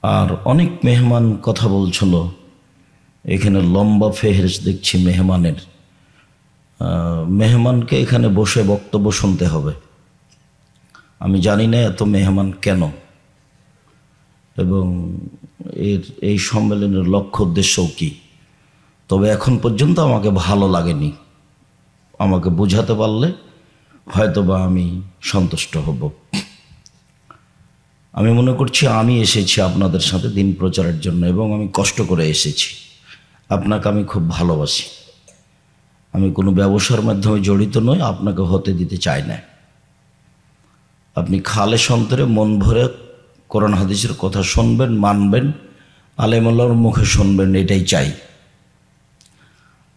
আর অনেক মেহমান কথা বলছিল। এখানে লম্বা ফেহরিস্ত দেখছি মেহমানের। মেহমানকে এখানে বসে বক্তব্য শুনতে হবে। আমি জানি না এত মেহমান কেন এবং এই সম্মেলনের লক্ষ্য উদ্দেশ্যও কী। তবে এখন পর্যন্ত আমাকে ভালো লাগেনি। আমাকে বোঝাতে পারলে হয়তোবা আমি সন্তুষ্ট হব। আমি মনে করছি আমি এসেছি আপনাদের সাথে দিন প্রচারের জন্য এবং আমি কষ্ট করে এসেছি। আপনাকে আমি খুব ভালোবাসি। আমি কোনো ব্যবসার মাধ্যমে জড়িত নই, আপনাকে হতে দিতে চাই না। আপনি খালেস অন্তরে মন ভরে কোরআন হাদিসের কথা শুনবেন, মানবেন, আলেমুল্লাহর মুখে শুনবেন, এটাই চাই।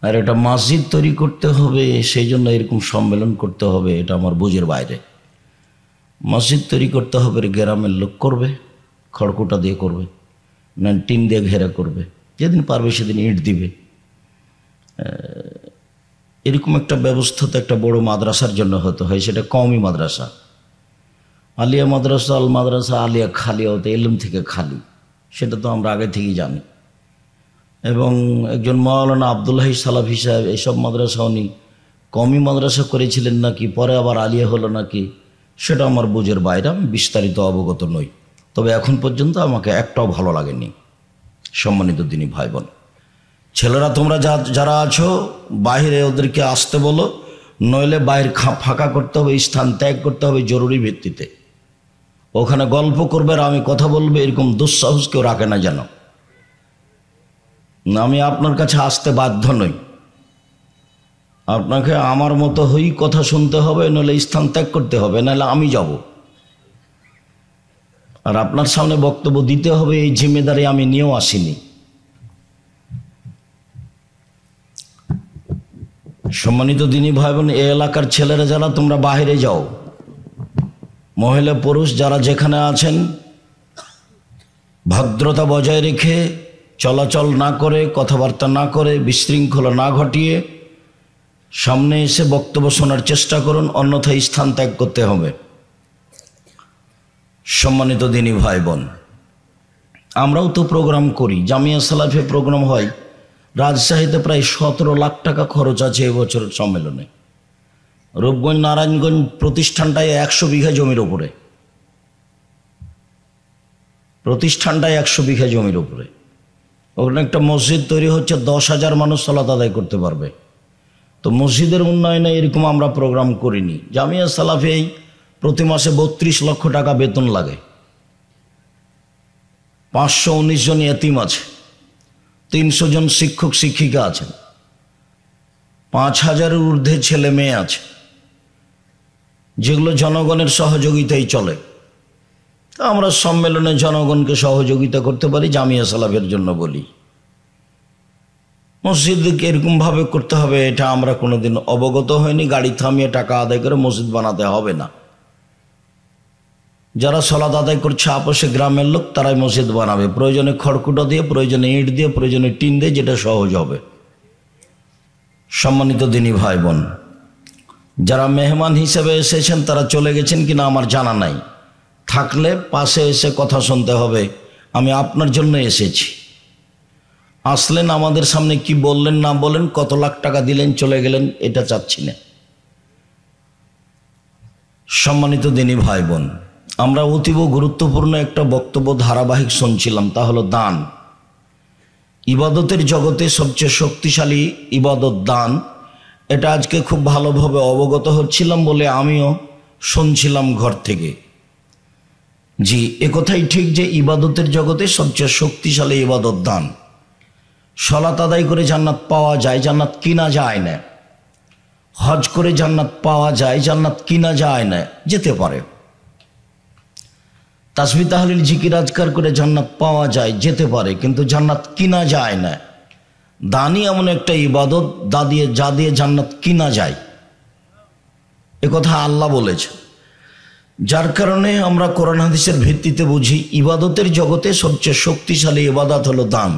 আর এটা মসজিদ তৈরি করতে হবে সেই জন্য এরকম সম্মেলন করতে হবে, এটা আমার বুঝের বাইরে। মসজিদ তৈরি করতে হবে গ্রামের লোক করবে, খড়কুটা দিয়ে করবে, না টিন দিয়ে ঘেরা করবে, যেদিন পারবে সেদিন ইট দিবে। এরকম একটা ব্যবস্থা তো একটা বড় মাদ্রাসার জন্য হতে হয়, সেটা কওমি মাদ্রাসা। আলিয়া মাদ্রাসা, আল মাদ্রাসা আলিয়া খালি হতে এলম থেকে খালি, সেটা তো আমরা আগে থেকেই জানি। এবং একজন মাওলানা আব্দুল্লাহ সালাফি সাহেব এইসব মাদ্রাসা উনি কওমি মাদ্রাসা করেছিলেন নাকি, পরে আবার আলিয়া হলো নাকি, সেটা আমার বুঝের বাইরে, আমি বিস্তারিত অবগত নই। তবে এখন পর্যন্ত আমাকে একটাও ভালো লাগেনি। সম্মানিত দিনী ভাই বোন, ছেলেরা তোমরা যারা আছো বাইরে ওদেরকে আসতে বলো, নইলে বাইরে ফাঁকা করতে হবে, স্থান ত্যাগ করতে হবে জরুরি ভিত্তিতে। ওখানে গল্প করবে আর আমি কথা বলবে, এরকম দুঃসাহস কেউ রাখে না যেন। আমি আপনার কাছে আসতে বাধ্য নই, আপনাকে আমার মতো হই কথা শুনতে হবে, নইলে স্থান ত্যাগ করতে হবে, নাহলে আমি যাব। আর আপনার সামনে বক্তব্য দিতে হবে এই জিম্মেদারি আমি নিয়েও আসিনি। সম্মানিত দিনী ভাই বোন, এই এলাকার ছেলেরা যারা তোমরা বাইরে যাও, মহিলা পুরুষ যারা যেখানে আছেন, ভদ্রতা বজায় রেখে চলাচল না করে, কথাবার্তা না করে, বিশৃঙ্খলা না ঘটিয়ে সামনে এসে বক্তব্য শোনার চেষ্টা করুন, অন্যথায় স্থান ত্যাগ করতে হবে। সম্মানিত দিনী ভাই বোন, আমরাও তো প্রোগ্রাম করি, জামিয়া সালাফে প্রোগ্রাম হয়। রাজশাহীতে প্রায় 17 লাখ টাকা খরচ আছে এবছরের সম্মেলনে। রূপগঞ্জ নারায়ণগঞ্জ প্রতিষ্ঠানটায় 100 বিঘা জমির উপরে, প্রতিষ্ঠানটায় 100 বিঘা জমির উপরে। ওখানে একটা মসজিদ তৈরি হচ্ছে, 10,000 মানুষ সালাত আদায় করতে পারবে। তো মসজিদের উন্নয়নে এরকম আমরা প্রোগ্রাম করিনি। জামিয়া সালাফি প্রতি মাসে 32 লক্ষ টাকা বেতন লাগে, 519 জন এতিম আছে, 300 জন শিক্ষক শিক্ষিকা আছেন, 5,000-এর ঊর্ধ্বে ছেলে মেয়ে আছে, যেগুলো জনগণের সহযোগিতায় চলে। তা আমরা সম্মেলনে জনগণকে সহযোগিতা করতে পারি, জামিয়া সালাফের জন্য বলি। মসজিদকে এরকমভাবে করতে হবে এটা আমরা কোনোদিন অবগত হয়নি। গাড়ি থামিয়ে টাকা আদায় করে মসজিদ বানাতে হবে না। যারা সালাত আদায় করছে আপোষে গ্রামের লোক, তারাই মসজিদ বানাবে, প্রয়োজনে খড়কুটা দিয়ে, প্রয়োজনে ইট দিয়ে, প্রয়োজনে টিন দিয়ে, যেটা সহজ হবে। সম্মানিত দিনী ভাই বোন, যারা মেহমান হিসেবে এসেছেন তারা চলে গেছেন কিনা আমার জানা নাই। থাকলে পাশে এসে কথা শুনতে হবে, আমি আপনার জন্য এসেছি। আসলেন, আমাদের সামনে কি বললেন না বলেন, কত লাখ টাকা দিলেন চলে গেলেন, এটা চাচ্ছি না। সম্মানিত দিনী ভাই বোন, আমরা অতীব গুরুত্বপূর্ণ একটা বক্তব্য ধারাবাহিক শুনছিলাম, তা হলো দান। ইবাদতের জগতে সবচেয়ে শক্তিশালী ইবাদত দান। এটা আজকে খুব ভালোভাবে অবগত হচ্ছিলাম বলে আমিও শুনছিলাম ঘর থেকে। জি, একথাই ঠিক যে ইবাদতের জগতে সবচেয়ে শক্তিশালী ইবাদত দান। সালাত আদায় করে জান্নাত পাওয়া যায়, জান্নাত কিনা যায় না। হজ করে জান্নাত পাওয়া যায়, জান্নাত কিনা যায় না, যেতে পারে। তাসবিহ তাহলিল জিকির আজকার করে জান্নাত পাওয়া যায়, যেতে পারে, কিন্তু জান্নাত কিনা যায় না। দানই এমন একটা ইবাদত যা দিয়ে জান্নাত কিনা যায়, একথা আল্লাহ বলেছে। যার কারণে আমরা কোরআন হাদিসের ভিত্তিতে বুঝি ইবাদতের জগতে সবচেয়ে শক্তিশালী ইবাদত হলো দান।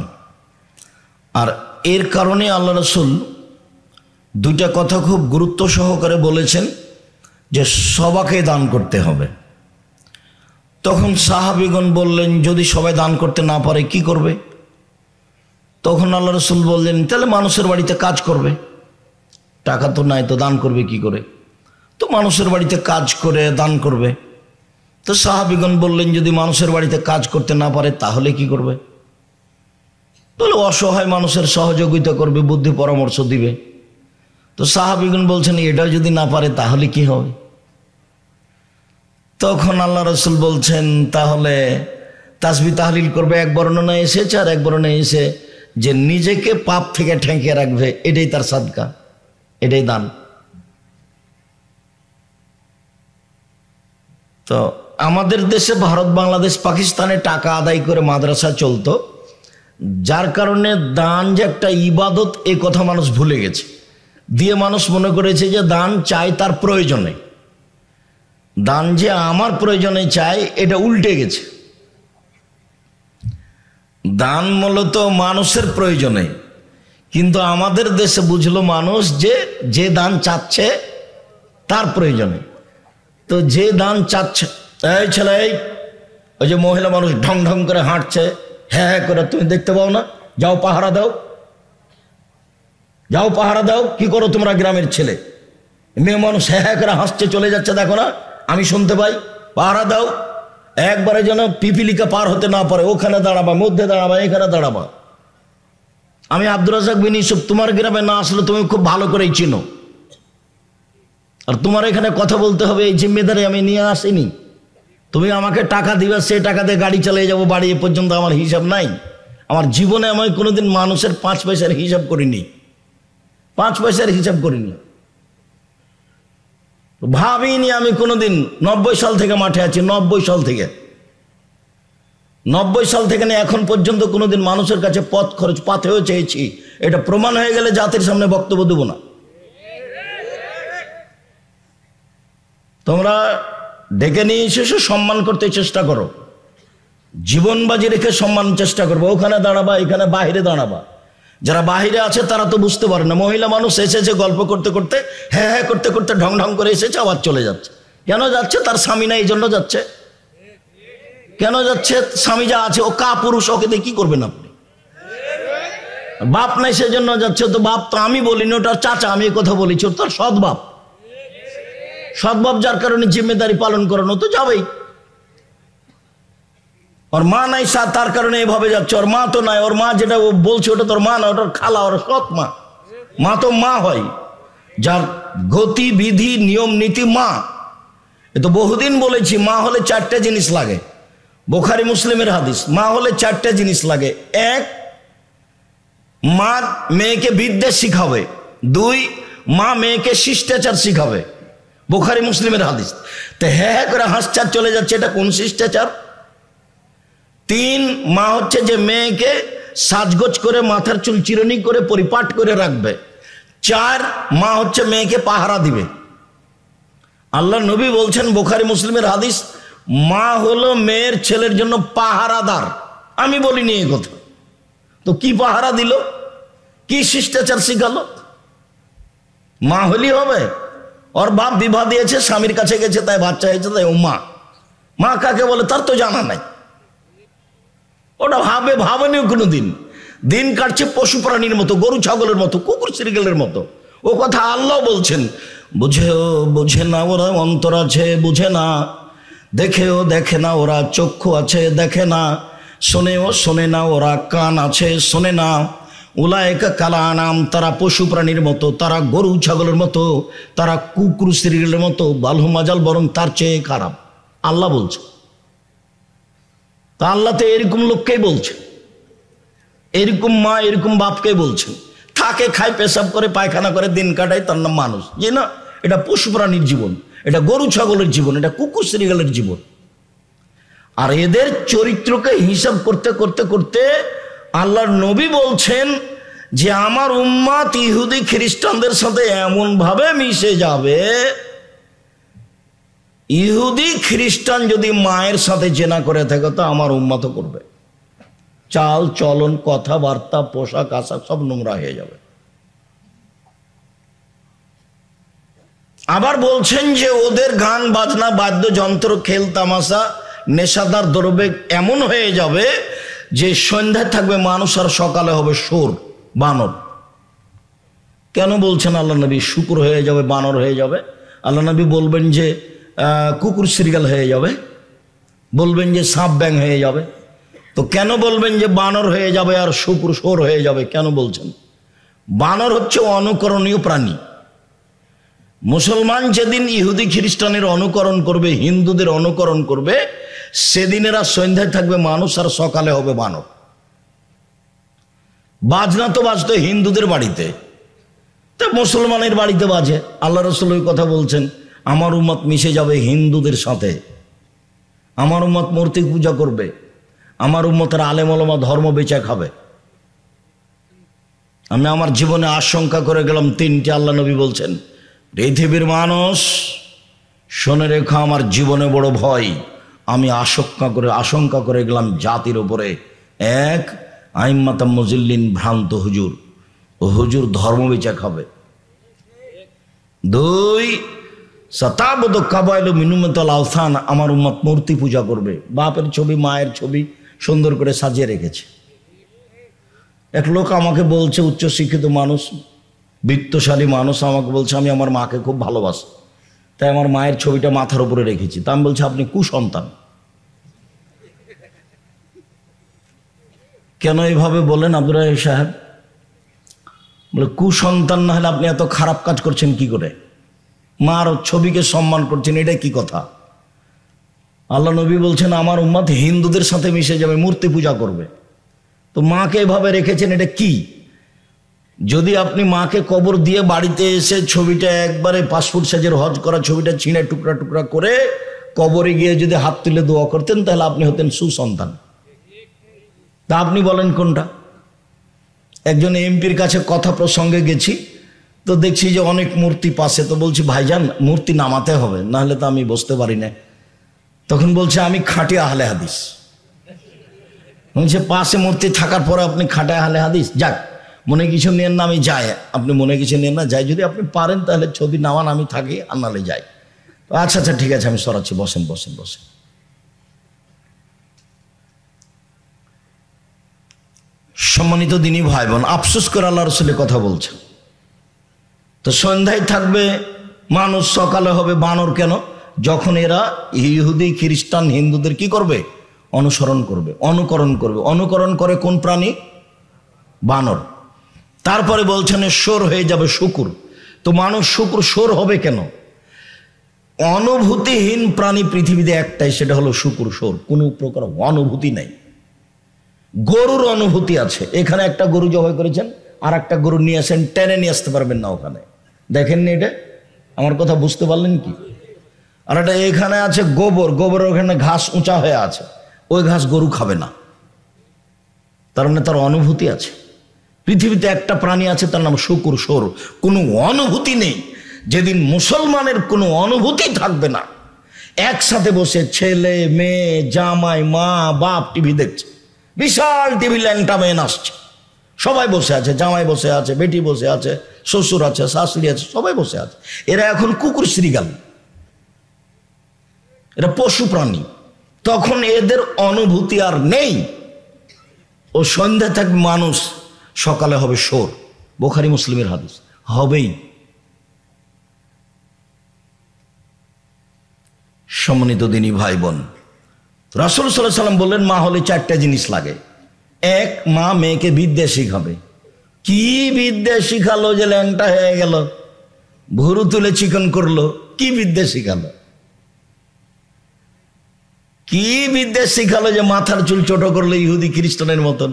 আর এর কারণে আল্লাহ রাসূল দুইটা কথা খুব গুরুত্ব সহকারে বলেছেন যে সবাকে দান করতে হবে। তখন সাহাবীগণ বললেন, যদি সবাই দান করতে না পারে কি করবে? তখন আল্লাহ রাসূল বললেন, তাহলে মানুষের বাড়িতে কাজ করবে। টাকা তো নাই, তো দান করবে কি করে? তো মানুষের বাড়িতে কাজ করে দান করবে। তো সাহাবীগণ বললেন, যদি মানুষের বাড়িতে কাজ করতে না পারে তাহলে কি করবে? তাহলে অসহায় মানুষের সহযোগিতা করবে, বুদ্ধি পরামর্শ দিবে। তো সাহাবীগণ বলছেন, এটাও যদি না পারে তাহলে কি হবে? তখন আল্লাহ রাসূল বলছেন, তাহলে তাসবিহ তাহলিল করবে। এক বর্ণনায় এসেছে, আর এক বর্ণনায় এসে যে নিজেকে পাপ থেকে ঠেকিয়ে রাখবে, এটাই তার সাদকা, এটাই দান। তো আমাদের দেশে ভারত, বাংলাদেশ, পাকিস্তানে টাকা আদায় করে মাদ্রাসা চলতো, যার কারণে দান যে একটা ইবাদত এ কথা মানুষ ভুলে গেছে। দিয়ে মানুষ মনে করেছে যে দান চাই তার প্রয়োজনে, দান যে আমার প্রয়োজনে চাই, এটা উল্টে গেছে। দান মূলত মানুষের প্রয়োজনে, কিন্তু আমাদের দেশে বুঝলো মানুষ যে দান চাচ্ছে তার প্রয়োজনে। তো যে দান চাচ্ছে, এই ছেলে, ওই যে মহিলা মানুষ ঢং ঢং করে হাঁটছে, হ্যাঁ হ্যাঁ করে, তুমি দেখতে পাও না? যাও পাহারা দাও, যাও পাহারা দাও। কি করো তোমরা গ্রামের ছেলে? মেয়ে মানুষ হ্যাঁ হ্যাঁ করে হাসছে, চলে যাচ্ছে, দেখো না, আমি শুনতে পাই। পাহারা দাও, একবারে যেন পিপিলিকা পার হতে না পারে, ওখানে দাঁড়াবা, মধ্যে দাঁড়াবা, এখানে দাঁড়াবা। আমি আব্দুর রাজ্জাক বিন ইউসুফ, তোমার গ্রামে না আসলে তুমি খুব ভালো করেই চিনো, আর তোমার এখানে কথা বলতে হবে, এই জিম্মেদারি আমি নিয়ে আসিনি। তুমি আমাকে টাকা দিবে, সে টাকা দিয়ে গাড়ি চালিয়ে যাবো বাড়ি, এ পর্যন্ত আমার হিসাব নাই। আমার জীবনে আমি কোনোদিন মানুষের 5 পয়সার হিসাব করিনি, 5 পয়সার হিসাব করিনি, ভাবিনি আমি কোনোদিন। 90 সাল থেকে মাঠে আছি, 90 সাল থেকে, 90 সাল থেকে নিয়ে এখন পর্যন্ত কোনোদিন মানুষের কাছে পথ খরচ পাথেও চেয়েছি। এটা প্রমাণ হয়ে গেলে জাতির সামনে বক্তব্য দেব না। তোমরা ডেকে নিয়ে এসে সম্মান করতে চেষ্টা করো, জীবন বাজি রেখে সম্মান চেষ্টা করবো। ওখানে দাঁড়াবা, এখানে বাহিরে দাঁড়াবা। যারা বাহিরে আছে তারা তো বুঝতে পারে না। মহিলা মানুষ এসেছে, গল্প করতে করতে, হ্যাঁ হ্যাঁ করতে করতে ঢং ঢং করে এসেছে, আবার চলে যাচ্ছে। কেন যাচ্ছে? তার স্বামী নাই, এই জন্য যাচ্ছে। কেন যাচ্ছে? স্বামী যা আছে, ও কা পুরুষ, ওকে দিয়ে কি করবেন আপনি? বাপ নাই সেজন্য যাচ্ছে। তো বাপ তো আমি বলিনি, ওটার চাচা, আমি কথা বলেছি, ওর তার সৎ বাপ। সৎ বাপ যার কারণে জিম্মেদারি পালন করানো, তো যাবেই। ওর মা নাই, তার কারণে এভাবে যাচ্ছে। ওর মা তো নাই, ওর মা যেটা ও বলছে ওটা তোর মা না, ওটার খালা, ওর সৎ মা। মা তো মা হয়, যার গতিবিধি নিয়ম নীতি মা। এ তো বহুদিন বলেছি, মা হলে 4টে জিনিস লাগে। বুখারী মুসলিমের হাদিস, মা হলে 4টে জিনিস লাগে। 1, মা মেয়েকে বিদ্যা শিখাবে। 2, মা মেয়েকে শিষ্টাচার শিখাবে। বুখারী মুসলিমের হাদিস। তো হ্যাঁ করে হাসচার চলে যাচ্ছে, এটা কোন শিষ্টাচার? 3, মা হচ্ছে যে মেয়েকে সাজগোজ করে, মাথার চুল চিরুনি করে পরিপাট করে রাখবে। 4, মা হচ্ছে মেয়েকে পাহারা দিবে। আল্লাহ নবী বলছেন, বুখারী মুসলিমের হাদিস, মা হলো মেয়ের ছেলের জন্য পাহারাদার। আমি বলিনি এই কথা। তো কি পাহারা দিল, কি শিষ্টাচার শিখালো? মা হলেই হবে? ওর বাপ বিবাহ দিয়েছে, স্বামীর কাছে গেছে, তাই বাচ্চা হয়েছে, তাই ও মা। মা কাকে বলে তার তো জানা নাই, ওটা ভাবেনি কোনোদিন। দিন কাটছে পশু প্রাণীর মতো, গরু ছাগলের মতো, কুকুর শ্রীগেলের মতো। ও কথা আল্লাহ বলছেন, বুঝে না ওরা, অন্তর আছে বুঝে না, দেখেও দেখে না ওরা, চক্ষু আছে দেখে না, শোনেও শোনে না ওরা, কান আছে শোনে না। উলায়েকা কালা আনাম, তারা পশু প্রাণীর মতো, তারা গরু ছাগলের মতো, তারা কুকুর শ্রীগেলের মতো, বালহু মাজাল, বরং তার চেয়ে খারাপ। আল্লাহ বলছে। তা আল্লাহ তো এরকম লোককেই বলছে, এরকম মা এরকম বাপকেই বলছে। থাকে, খায়, পেশাব করে, পায়খানা করে, দিন কাটায়, তার নাম মানুষ। যে না, এটা পশু প্রাণীর জীবন, এটা গরু ছাগলের জীবন, এটা কুকুর শ্রীগালের জীবন। আর এদের চরিত্রকে হিসাব করতে করতে করতে আল্লাহর নবী বলছেন যে আমার উম্মত ইহুদি খ্রিস্টানদের সাথে এমন ভাবে মিশে যাবে, ইহুদি খ্রিস্টান যদি মায়ের সাথে জেনা করে থাকে তো আমার উম্মত করবে। চাল চলন, কথাবার্তা, পোশাক আশাক সব নোংরা হয়ে যাবে। আবার বলছেন যে ওদের গান বাজনা, বাদ্যযন্ত্র, খেল তামাশা, নেশাদার দ্রব্য এমন হয়ে যাবে যে সন্ধ্যায় থাকবে মানুষ আর সকালে হবে শুয়োর, বানর। কেন বলছেন আল্লাহ নবী শুকুর হয়ে যাবে, বানর হয়ে যাবে? আল্লাহ নবী বলবেন যে কুকুর শৃগাল হয়ে যাবে, বলবেন যে সাপ ব্যাং হয়ে যাবে, তো কেন বলবেন যে বানর হয়ে যাবে আর শুকুর শুয়োর হয়ে যাবে? কেন বলছেন? বানর হচ্ছে অনুকরণীয় প্রাণী। মুসলমান যেদিন ইহুদি খ্রিস্টানের অনুকরণ করবে, হিন্দুদের অনুকরণ করবে, সেদিন এরা সন্ধ্যায় থাকবে মানুষ আর সকালে হবে বানর। বাজনা তো বাজতো হিন্দুদের বাড়িতে, তা মুসলমানের বাড়িতে বাজে। আল্লাহ রাসূল ওই কথা বলছেন, আমার উম্মত মিশে যাবে হিন্দুদের সাথে, আমার উম্মত মূর্তি পূজা করবে, আমার উম্মতের আলেম ওলামা ধর্ম বেচা খাবে। আমি আমার জীবনে আশঙ্কা করে গেলাম তিনটি। আল্লাহ নবী বলছেন, পৃথিবীর মানুষ শোনে রেখো, আমার জীবনে বড় ভয়। আমি আশঙ্কা করে গেলাম জাতির ওপরে। এক, আইম্মাতাম মুজিল্লিন, ভ্রান্ত হুজুর, হুজুর ধর্ম বেচা খাবে। দুই, সাতাবদ কাবাইল মিনুমাতাল আওসান, আমার উম্মত মূর্তি পূজা করবে, বাপের ছবি মায়ের ছবি সুন্দর করে সাজিয়ে রেখেছে। এক লোক আমাকে বলছে, উচ্চশিক্ষিত মানুষ, বিত্তশালী মানুষ, আমাকে বলছে আমি আমার মাকে খুব ভালোবাসি, তাই আমার মায়ের ছবিটা মাথার উপরে রেখেছি। তা আমি বলছি আপনি কুসন্তান। কেন এইভাবে বলেন আব্দুর রাহিম সাহেব? বলে কুসন্তান না হলে আপনি এত খারাপ কাজ করছেন কি করে? মার ছবিকে সম্মান করছেন, এটা কি কথা? আল্লাহ নবী বলছেন আমার উম্মত হিন্দুদের সাথে মিশে যাবে, মূর্তি পূজা করবে, তো মাকে এভাবে রেখেছেন, এটা কি? যদি আপনি মাকে কবর দিয়ে বাড়িতে এসে ছবিটা একবারে পাসপোর্ট সাইজের হজ করা ছবিটা ছিঁড়ে টুকরা টুকরা করে কবরে গিয়ে যদি হাত তুলে দোয়া করতেন, তাহলে আপনি হতেন সুসন্তান। তা আপনি বলেন কোনটা? একজন এমপির কাছে কথা প্রসঙ্গে গেছি, তো দেখছি যে অনেক মূর্তি পাশে, তো বলছি ভাইজান মূর্তি নামাতে হবে, নাহলে তো আমি বসতে পারি না। তখন বলছে আমি খাঁটি আহলে হাদিস। বলছে পাশে মূর্তি থাকার পরে আপনি খাঁটি আহলে হাদিস? যাক, মনে কিছু নেন না, আমি যাই। আপনি মনে কিছু নেন না, যাই। যদি আপনি পারেন তাহলে ছবি নামান, আমি থাকি, আর নাহলে যাই। আচ্ছা আচ্ছা ঠিক আছে, আমি সরাচ্ছি, বসেন বসেন বসেন। সম্মানিত দিনী ভাই বোন, আফসোস করে আল্লাহ রাসূলের কথা বলছেন। তো সন্ধ্যায় থাকবে মানুষ, সকালে হবে বানর। কেন? যখন এরা ইহুদি খ্রিস্টান হিন্দুদের কি করবে? অনুসরণ করবে, অনুকরণ করবে। অনুকরণ করে কোন প্রাণী? বানর। তারপরে বলছেন শুয়োর হয়ে যাবে শুকুর। তো মানুষ শুকুর শুয়োর হবে কেন? অনুভূতিহীন প্রাণী পৃথিবীতে একটাই, সেটা হলো শুকুর, শুয়োর। কোনো প্রকার অনুভূতি নাই। গরুর অনুভূতি আছে। এখানে একটা গরু জবাই করেছেন, আর একটা গরু নিয়ে আসেন, টেনে নিয়ে আসতে পারবেন না ওখানে। দেখেননি এটা? আমার কথা বুঝতে পারলেন কি? আর এটা এখানে আছে গোবর, গোবরের ওখানে ঘাস উঁচা হয়ে আছে, ওই ঘাস গরু খাবে না। তার মানে তার অনুভূতি আছে। পৃথিবীতে একটা প্রাণী আছে, তার নাম শুকুর, শুয়োর। কোনো অনুভূতি নেই। যেদিন মুসলমানের কোনো অনুভূতি থাকবে না, একসাথে বসে ছেলে মেয়ে জামাই মা বাপ টিভি দেখছে, বিশাল টিভি, ল্যাংটা মেয়ে আসছে, সবাই বসে আছে, জামাই বসে আছে, বেটি বসে আছে, শ্বশুর আছে, শাশুড়ি আছে, সবাই বসে আছে। এরা এখন কুকুর শৃগাল, এরা পশু প্রাণী। তখন এদের অনুভূতি আর নেই। ও সন্ধ্যা থাকবে মানুষ, সকালে হবে শুয়োর। বুখারী মুসলিমের হাদিস, হবেই। সম্মানিত দিনী ভাই বোন, রাসূল সাল্লাল্লাহু আলাইহি ওয়াসাল্লাম বললেন মা হলে চারটা জিনিস লাগে। এক, মা মেয়েকে বিদ্যা শিখাবে। কি বিদ্যা শিখালো যে ল্যাংটা হয়ে গেল, ভুরু তুলে চিকন করলো? কি বিদ্যা শিখালো? কি বিদ্যা শিখালো যে মাথার চুল ছোট করলো ইহুদি খ্রিস্টানের মতন?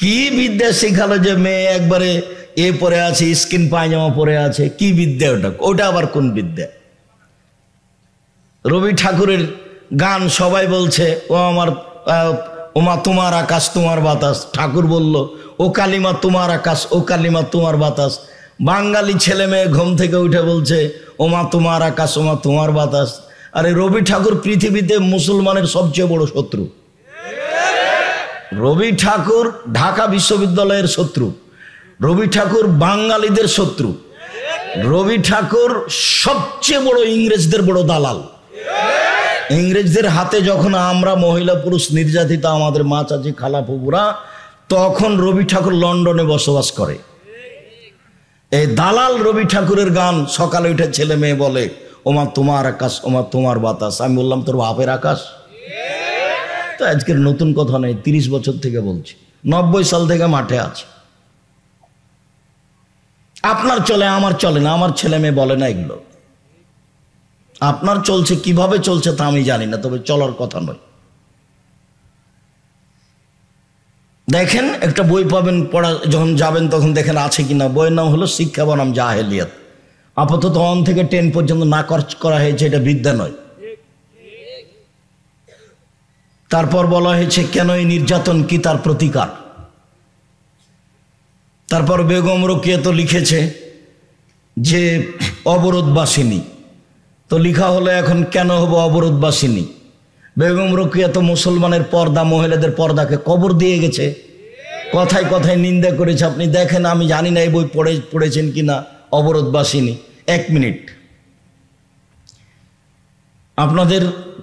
কি বিদ্যা শিখালো যে মেয়ে একবারে এ পরে আছে, স্কিন পায়জামা পরে আছে? কি বিদ্যা ওটা? ওটা আবার কোন বিদ্যা? রবি ঠাকুরের গান সবাই বলছে, ও আমার ওমা তোমার আকাশ তোমার বাতাস। ঠাকুর বলল ও কালিমা তোমার আকাশ, ও কালিমা তোমার বাতাস। বাঙালি ছেলে মেয়ে ঘুম থেকে উঠে বলছে ওমা তোমার আকাশ, ওমা তোমার বাতাস। আরে রবি ঠাকুর পৃথিবীতে মুসলমানের সবচেয়ে বড় শত্রু। রবি ঠাকুর ঢাকা বিশ্ববিদ্যালয়ের শত্রু। রবি ঠাকুর বাঙালিদের শত্রু। রবি ঠাকুর সবচেয়ে বড় ইংরেজদের বড় দালাল। ইংরেজদের হাতে যখন আমরা মহিলা পুরুষ নির্যাতিত, আমাদের মা চাচি খালা ফুপুরা, তখন রবি ঠাকুর লন্ডনে বসবাস করে। এই দালাল রবি ঠাকুরের গান সকালে উঠে ছেলে মেয়ে বলে, ওমা তোমার আকাশ, ওমা তোমার বাতাস। আমি বললাম তোর বাপের আকাশ? তো আজকের নতুন কথা নেই, 30 বছর থেকে বলছি, 90 সাল থেকে মাঠে আছে। আপনার চলে, আমার চলে না, আমার ছেলে মেয়ে বলে না এগুলো। আপনার চলছে, কিভাবে চলছে তা আমি জানি না, তবে চলার কথা নয়। দেখেন একটা বই পাবেন, পড়া যখন যাবেন তখন দেখেন আছে কিনা। বইয়ের নাম হলো শিক্ষা বনাম জাহেলিয়াত। আপাতত 1 থেকে 10 পর্যন্ত না করা হয়েছে, এটা বিদ্যা নয়। তারপর বলা হয়েছে কেন এই নির্যাতন, কি তার প্রতিকার। তারপর বেগম রোকেয়া তো লিখেছে যে অবরোধবাসিনী, তো লিখা হলো এখন কেন হব অবরোধবাসিনী। বেগম রোকেয়া তো মুসলমানের পর্দা, মহিলাদের পর্দাকে কবর দিয়ে গেছে, কথায় কথায় নিন্দা করেছে। আপনি দেখেন, আমি জানি না এই বই পড়েছেন কিনা, অবরোধবাসিনী। 1 মিনিট, আপনাদের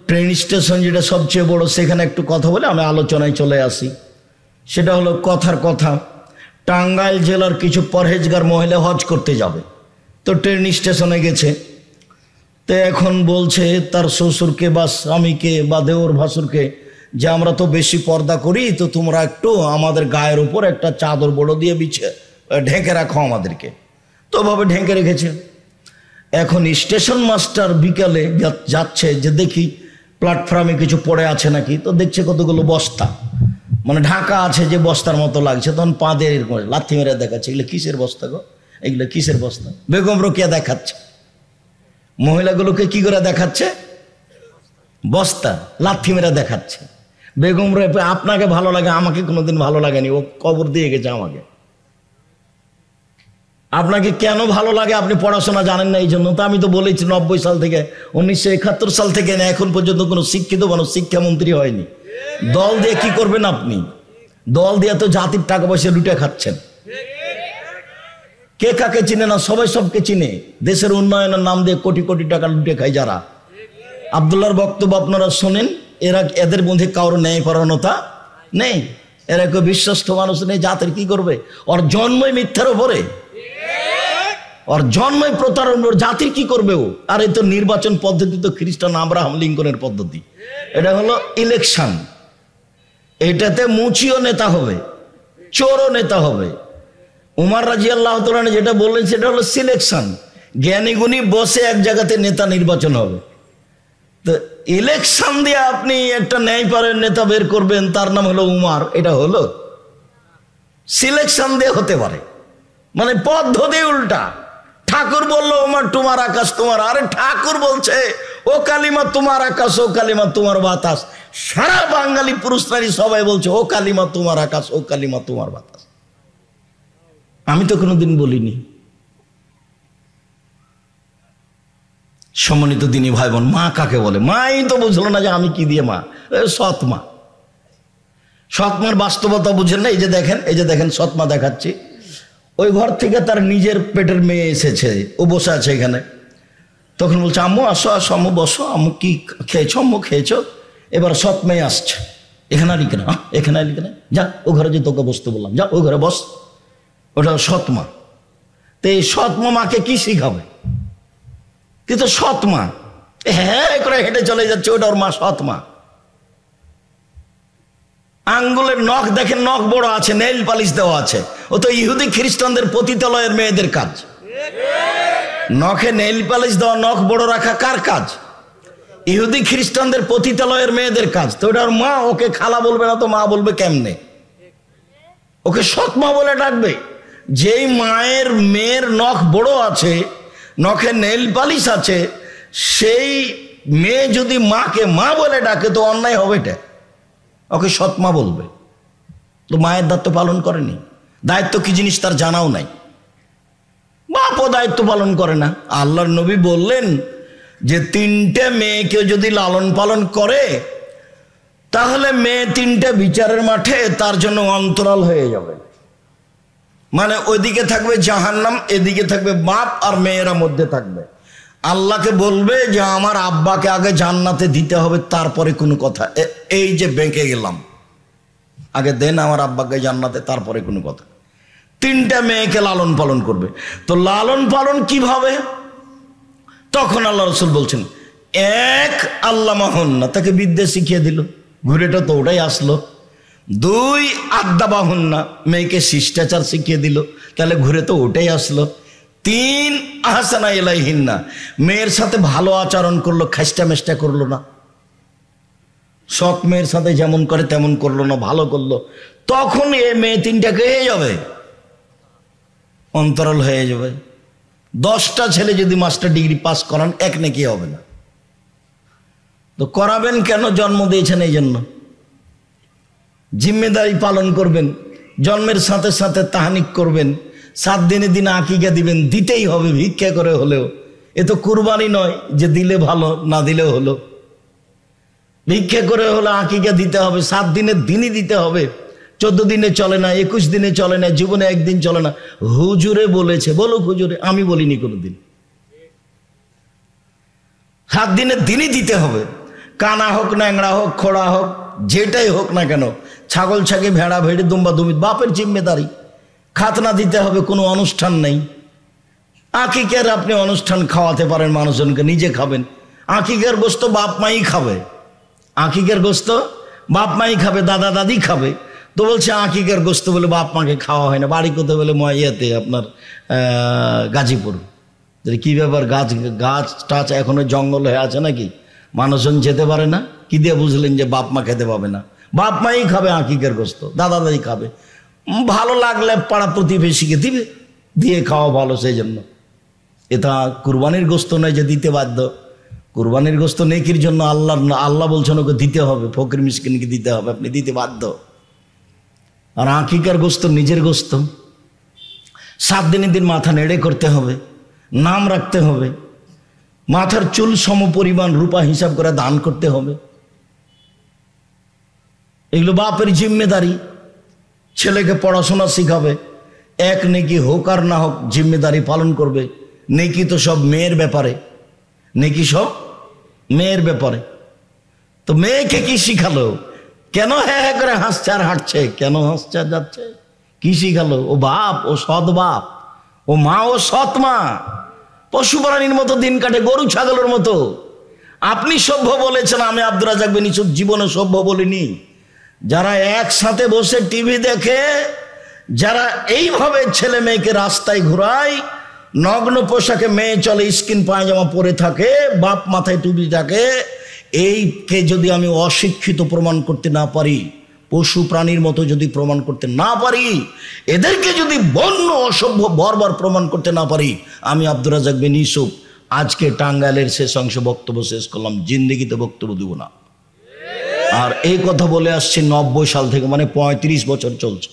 ট্রেন স্টেশন যেটা সবচেয়ে বড়, সেখানে একটু কথা বলে আমি আলোচনায় চলে আসি। সেটা হলো কথার কথা, টাঙ্গাইল জেলার কিছু পরহেজগার মহিলা হজ করতে যাবে, তো ট্রেন স্টেশনে গেছে। তো এখন বলছে তার শ্বশুরকে বা স্বামীকে বা দেওর ভাসুরকে যে আমরা তো বেশি পর্দা করি, তো তোমরা একটু আমাদের গায়ের উপর একটা চাদর বড় দিয়ে বিছে ঢেকে রাখো আমাদেরকে। তো ভাবে ঢেকে রেখেছে। এখন স্টেশন মাস্টার বিকালে যাচ্ছে যে দেখি প্ল্যাটফর্মে কিছু পড়ে আছে নাকি, তো দেখছে কতগুলো বস্তা, মানে ঢাকা আছে যে বস্তার মতো লাগছে। তখন পা দিয়ে এরকম লাথি মেরে দেখাচ্ছে, এগুলো কিসের বস্তা গো, এগুলো কিসের বস্তা। বেগম রোকেয়া দেখাচ্ছে, মহিলাগুলোকে কি করে দেখাচ্ছে, বস্তা লাথি মেরে দেখাচ্ছে। বেগম রোকেয়া আপনাকে ভালো লাগে, আমাকে কোনোদিন ভালো লাগেনি, ও কবর দিয়ে গেছে আমাকে। আপনাকে কেন ভালো লাগে, আপনি পড়াশোনা জানেন না এই জন্য। তো আমি তো বলেছি 90 সাল থেকে, 1971 সাল থেকে না এখন পর্যন্ত কোনো শিক্ষিত মানুষ শিক্ষামন্ত্রী হয়নি। দল দিয়ে কি করবেন আপনি, দল দিয়ে তো জাতির টাকা পয়সা লুটে খাচ্ছেন। কে কাকে চিনে না, সবাই সবকে চিনে। দেশের উন্নয়নের নাম দিয়ে কোটি কোটি টাকা লুটে খায় যারা। আব্দুল্লাহর বক্তব্য আপনারা শোনেন, এদের মধ্যে কারোর ন্যায়পরায়ণতা নেই, এরা কেউ বিশ্বস্ত মানুষ নেই। জাতির কি করবে, ওর জন্মই মিথ্যার উপরে, ওর জন্মই প্রতারণার, জাতির কি করবে ও। আর এই তো নির্বাচন পদ্ধতি তো খ্রিস্টান আব্রাহাম লিঙ্কনের পদ্ধতি। এটা হলো ইলেকশন, এটাতে মুচিও নেতা হবে, চোরও নেতা হবে। উমর রাদিয়াল্লাহু তাআলা যেটা বললেন সেটা হলো সিলেকশন, জ্ঞানী গুণী বসে এক জায়গাতে নেতা নির্বাচন হবে। তো ইলেকশন দিয়ে আপনি একটা ন্যায়পরায়ণ নেতা বের করবেন, তার নাম হলো উমর, এটা হলো সিলেকশন দিয়ে হতে পারে, মানে পদ্ধতি উল্টা। ঠাকুর বললো উমর তোমার আকাশ তোমার, আরে ঠাকুর বলছে ও কালিমা তোমার আকাশ, ও কালিমা তোমার বাতাস। সারা বাঙালি পুরুষ নারী সবাই বলছে ও কালিমা তোমার আকাশ, ও কালিমা তোমার বাতাস। আমি তো কোনোদিন বলিনি। সম্মানিত দিনী ভাই বোন, মা কাকে বলে? মাই তো বুঝলো না যে আমি কি দিয়ে মা, সৎ মা। সৎ মার বাস্তবতা বুঝেন না। এই যে দেখেন সৎ মা দেখাচ্ছি, ওই ঘর থেকে তার নিজের পেটের মেয়ে এসেছে, ও বসে আছে এখানে। তখন বলছে আম্মু আসো আসো, আম্মু বসো, আম্মু কি খেয়েছো, আম্মু খেয়েছো। এবার সৎ মেয়ে আসছে, এখানে আলি কেন, এখানে আলি কেন, যা ও ঘরে যে তোকে বসতে বললাম, যা ওই ঘরে বস। ওটা সৎ মা। তো এই সৎ মাকে কি শিখাবে? কিন্তু সৎ মা হ্যাঁ করে হেঁটে চলে যাচ্ছে, ওটা ওর মা, সৎ মা। আঙ্গুলের নখ দেখেন, নখ বড় আছে, নেইল পালিশ দেওয়া আছে। ও তো ইহুদি খ্রিস্টানদের পতিতালয়ের মেয়েদের কাজ। নখে নেইল পালিশ দেওয়া, নখ বড় রাখা কার কাজ? ইহুদি খ্রিস্টানদের পতিতালয়ের মেয়েদের কাজ। তো ওটা ওর মা, ওকে খালা বলবে না তো মা বলবে কেমনে? ওকে সৎ মা বলে ডাকবে। যেই মায়ের মেয়ের নখ বড় আছে, নখে নেইল পালিশ আছে, সেই মেয়ে যদি মাকে মা বলে ডাকে তো অন্যায় হবে। এটা ওকে সৎ মা বলবে। তো মায়ের দায়িত্ব পালন করেনি, দায়িত্ব কি জিনিস তার জানাও নাই। বাপও দায়িত্ব পালন করে না। আল্লাহর নবী বললেন যে 3টে মেয়েকে যদি লালন পালন করে তাহলে মেয়ে 3টে বিচারের মাঠে তার জন্য অন্তরাল হয়ে যাবে। মানে ওইদিকে থাকবে জাহান্নাম, এদিকে থাকবে বাপ আর মেয়েরা মধ্যে থাকবে। আল্লাহকে বলবে যে আমার আব্বাকে আগে জান্নাতে দিতে হবে, তারপরে কোনো কথা। এই যে বেঁকে গেলাম, আগে দেন আমার আব্বাকে জান্নাতে, তারপরে কোনো কথা। 3টা মেয়েকে লালন পালন করবে। তো লালন পালন কিভাবে? তখন আল্লাহ রসুল বলছেন, 1 আল্লামাহুন্না, তাকে বিদ্যা শিখিয়ে দিল, ঘুরেটা তো ওটাই আসলো। 2 আদ্দাবাহুন্না, মেয়েকে শিষ্টাচার শিখিয়ে দিল, তাহলে ঘুরে তো ওটাই আসলো। 3 আহসানা ইলাইহিন্না, মেয়ের সাথে ভালো আচরণ করলো, খাস্টা মেষ্টা করলো না, সৎ মেয়ের সাথে যেমন করে তেমন করলো না, ভালো করলো। তখন এই মেয়ে 3টাকে হয়ে যাবে, অন্তরাল হয়ে যাবে। 10টা ছেলে যদি মাস্টার ডিগ্রি পাস করান, 1 নেকি হবে না। তো করাবেন কেন? জন্ম দিয়েছেন এই জন্য। জিম্মেদারি পালন করবেন, জন্মের সাথে সাথে তাহানিক করবেন, 7 দিনে দিনে আকিকা দিবেন, দিতেই হবে ভিক্ষা করে হলেও। এ তো কুরবানি নয় যে দিলে ভালো, না দিলেও হলো। ভিক্ষা করে হলে আকিকা দিতে হবে, 7 দিনের দিনই দিতে হবে। 14 দিনে চলে না, 21 দিনে চলে না, জীবনে একদিন চলে না। হুজুরে বলেছে, বলুক হুজুরে, আমি বলিনি কোনোদিন। 7 দিনের দিনই দিতে হবে। কানা হোক, ন্যাংরা হোক, খোড়া হোক, যেটাই হোক না কেন, ছাগল ছাগি, ভেড়া ভেড়ি, দুম্বা দুমি, বাপের জিম্মেদারি। খাতনা দিতে হবে, কোনো অনুষ্ঠান নেই। আকিকার আপনি অনুষ্ঠান খাওয়াতে পারেন মানুষজনকে, নিজে খাবেন। আকিকার গোস্ত বাপ মাই খাবে, আকিকার গোস্ত বাপ মাই খাবে, দাদা দাদি খাবে। তো বলছে আকিকার গোস্ত বলে বাপ মাকে খাওয়া হয় না। বাড়ি কোথায় বলে ইয়েতে, আপনার গাজীপুর। কি ব্যাপার, গাছ টাছ এখনো জঙ্গল হয়ে আছে নাকি? মানুষজন যেতে পারে না? কি দিয়ে বুঝলেন যে বাপ মা খেতে পাবে না? বাপ মাই খাবে আকিকার গোস্ত, দাদা দাদি খাবে। ভালো লাগলে পাড়া প্রতিবেশীকে দিবে, দিয়ে খাওয়া ভালো। সেই জন্য এটা কুরবানির গোস্ত নয় যে দিতে বাধ্য। কুরবানির গোস্ত নেকির জন্য আল্লাহ বলছেন ওকে দিতে হবে, ফকির মিসকিনকে দিতে হবে, আপনি দিতে বাধ্য। আর আকিকার গোস্ত নিজের গোস্ত। 7 দিনের দিন মাথা নেড়ে করতে হবে, নাম রাখতে হবে, মাথার চুল সম পরিমাণ রূপা হিসাব করে দান করতে হবে। এগুলো বাপের জিম্মেদারি। ছেলেকে পড়াশোনা শিখাবে, 1 নেকি হোক আর না হোক জিম্মেদারি পালন করবে। নেকি তো সব মেয়ের ব্যাপারে, নেকি সব মেয়ের ব্যাপারে। তো মেয়েকে কি শিখালো? কেন হ্যাঁ হ্যাঁ করে হাসছে আর হাঁটছে? কেন হাসছে আর যাচ্ছে? কি শিখালো? ও বাপ, ও সৎ বাপ, ও মা, ও সৎ মা। পশু প্রাণীর মতো দিন কাটে, গরু ছাগলের মতো। আপনি সভ্য বলেছেন, আমি আব্দুর রাজ্জাক বিন ইউসুফ জীবনে সভ্য বলিনি। যারা একসাথে বসে টিভি দেখে, যারা এইভাবে ছেলে মেয়েকে রাস্তায় ঘুরায়, নগ্ন পোশাকে মেয়ে চলে, স্কিন পায়জামা পরে থাকে, বাপ মাথায় টুপি থাকে, এইকে যদি আমি অশিক্ষিত প্রমাণ করতে না পারি, পশু প্রাণীর মতো যদি প্রমাণ করতে না পারি, এদেরকে যদি বন্য অসভ্য বর্বর প্রমাণ করতে না পারি, আমি আব্দুর রাজ্জাক বিন ইউসুফ আজকে টাঙ্গাইলের শেষ অংশে বক্তব্য শেষ করলাম, জিন্দেগিতে বক্তব্য দেব না। আর এই কথা বলে আসছে 90 সাল থেকে, মানে 35 বছর চলছে।